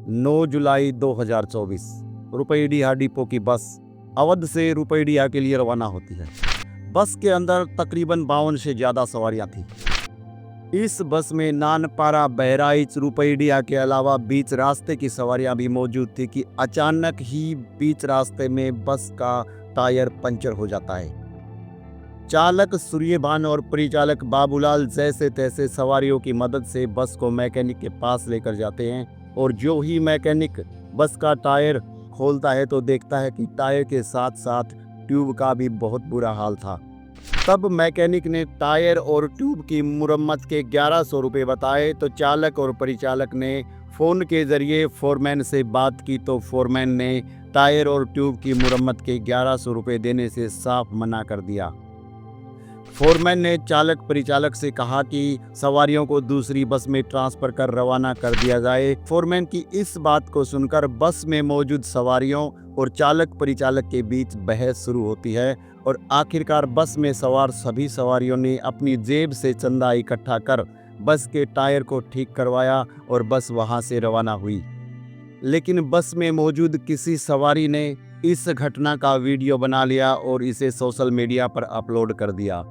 9 जुलाई 2024 रुपईडीहा depot की बस अवध से रुपईडीहा के लिए रवाना होती है। बस के अंदर तकरीबन 52 से ज़्यादा सवारियां थीं। इस बस में नानपारा, बहराइच, रुपईडीहा के अलावा बीच रास्ते की सवारियां भी मौजूद थी कि अचानक ही बीच रास्ते में बस का टायर पंचर हो जाता है। चालक सूर्यभान और परिचालक बाबूलाल जैसे तैसे सवारियों की मदद से बस को मैकेनिक के पास लेकर जाते हैं और जो ही मैकेनिक बस का टायर खोलता है तो देखता है कि टायर के साथ साथ ट्यूब का भी बहुत बुरा हाल था। तब मैकेनिक ने टायर और ट्यूब की मुरम्मत के 1100 रुपये बताए तो चालक और परिचालक ने फ़ोन के ज़रिए फोरमैन से बात की तो फोरमैन ने टायर और ट्यूब की मुरम्मत के 1100 रुपये देने से साफ मना कर दिया। फोरमैन ने चालक परिचालक से कहा कि सवारियों को दूसरी बस में ट्रांसफर कर रवाना कर दिया जाए। फोरमैन की इस बात को सुनकर बस में मौजूद सवारियों और चालक परिचालक के बीच बहस शुरू होती है और आखिरकार बस में सवार सभी सवारियों ने अपनी जेब से चंदा इकट्ठा कर बस के टायर को ठीक करवाया और बस वहां से रवाना हुई। लेकिन बस में मौजूद किसी सवारी ने इस घटना का वीडियो बना लिया और इसे सोशल मीडिया पर अपलोड कर दिया।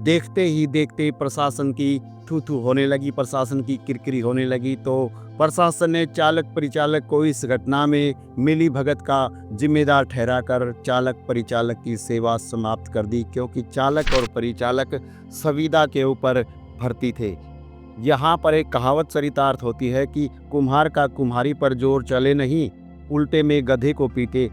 देखते ही देखते प्रशासन की थू-थू होने लगी, प्रशासन की किरकिरी होने लगी तो प्रशासन ने चालक परिचालक को इस घटना में मिली भगत का जिम्मेदार ठहराकर चालक परिचालक की सेवा समाप्त कर दी, क्योंकि चालक और परिचालक संविदा के ऊपर भर्ती थे। यहाँ पर एक कहावत चरितार्थ होती है कि कुम्हार का कुम्हारी पर जोर चले नहीं, उल्टे में गधे को पीटे।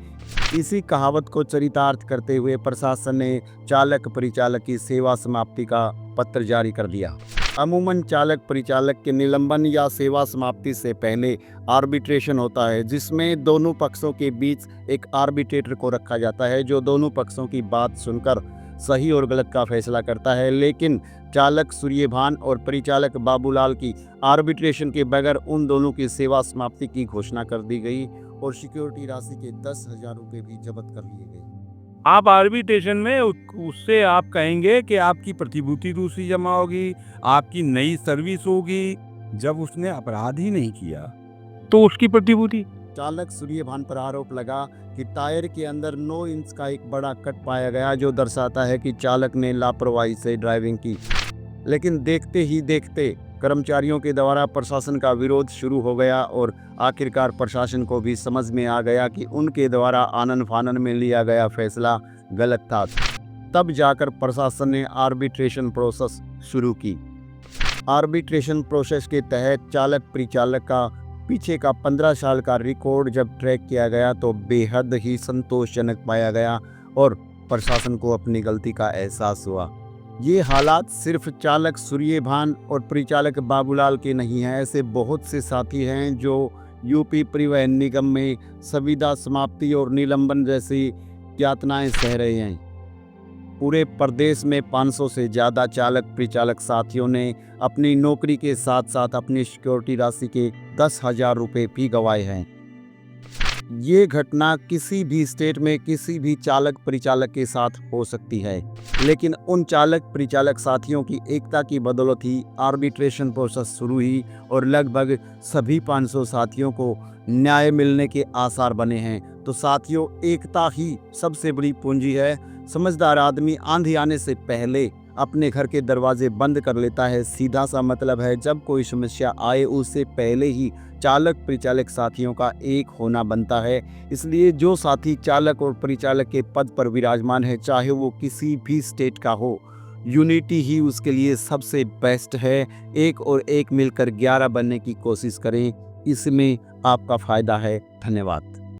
इसी कहावत को चरितार्थ करते हुए प्रशासन ने चालक परिचालक की सेवा समाप्ति का पत्र जारी कर दिया। अमूमन चालक परिचालक के निलंबन या सेवा समाप्ति से पहले आर्बिट्रेशन होता है, जिसमें दोनों पक्षों के बीच एक आर्बिट्रेटर को रखा जाता है जो दोनों पक्षों की बात सुनकर सही और गलत का फैसला करता है। लेकिन चालक सूर्यभान और परिचालक बाबूलाल की आर्बिट्रेशन के बगैर उन दोनों की सेवा समाप्ति की घोषणा कर दी गई और सिक्योरिटी राशि के 10,000 रुपये भी जब्त कर लिए गए। आप आर्बिट्रेशन में उससे आप कहेंगे कि आपकी प्रतिभूति दूसरी जमा होगी, आपकी नई सर्विस होगी। जब उसने अपराध ही नहीं किया तो उसकी प्रतिभूति। चालक सूर्यभान पर आरोप लगा कि टायर के अंदर 9 इंच का एक बड़ा कट पाया गया जो दर्शाता है कि चालक ने लापरवाही से ड्राइविंग की। लेकिन देखते ही देखते कर्मचारियों के द्वारा प्रशासन का विरोध शुरू हो गया और आखिरकार प्रशासन को भी समझ में आ गया कि उनके द्वारा आनन फानन में लिया गया फैसला गलत था। तब जाकर प्रशासन ने आर्बिट्रेशन प्रोसेस शुरू की। आर्बिट्रेशन प्रोसेस के तहत चालक परिचालक का पीछे का 15 साल का रिकॉर्ड जब ट्रैक किया गया तो बेहद ही संतोषजनक पाया गया और प्रशासन को अपनी गलती का एहसास हुआ। ये हालात सिर्फ चालक सूर्यभान और परिचालक बाबूलाल के नहीं हैं, ऐसे बहुत से साथी हैं जो यूपी परिवहन निगम में संविदा समाप्ति और निलंबन जैसी यातनाएं सह रहे हैं। पूरे प्रदेश में 500 से ज़्यादा चालक परिचालक साथियों ने अपनी नौकरी के साथ साथ अपनी सिक्योरिटी राशि के 10,000 रुपये भी गंवाए हैं। ये घटना किसी भी स्टेट में किसी भी चालक परिचालक के साथ हो सकती है, लेकिन उन चालक परिचालक साथियों की एकता की बदौलत ही आर्बिट्रेशन प्रोसेस शुरू हुई और लगभग सभी 500 साथियों को न्याय मिलने के आसार बने हैं। तो साथियों, एकता ही सबसे बड़ी पूंजी है। समझदार आदमी आंधी आने से पहले अपने घर के दरवाजे बंद कर लेता है। सीधा सा मतलब है, जब कोई समस्या आए उससे पहले ही चालक परिचालक साथियों का एक होना बनता है। इसलिए जो साथी चालक और परिचालक के पद पर विराजमान है, चाहे वो किसी भी स्टेट का हो, यूनिटी ही उसके लिए सबसे बेस्ट है। एक और एक मिलकर 11 बनने की कोशिश करें, इसमें आपका फायदा है। धन्यवाद।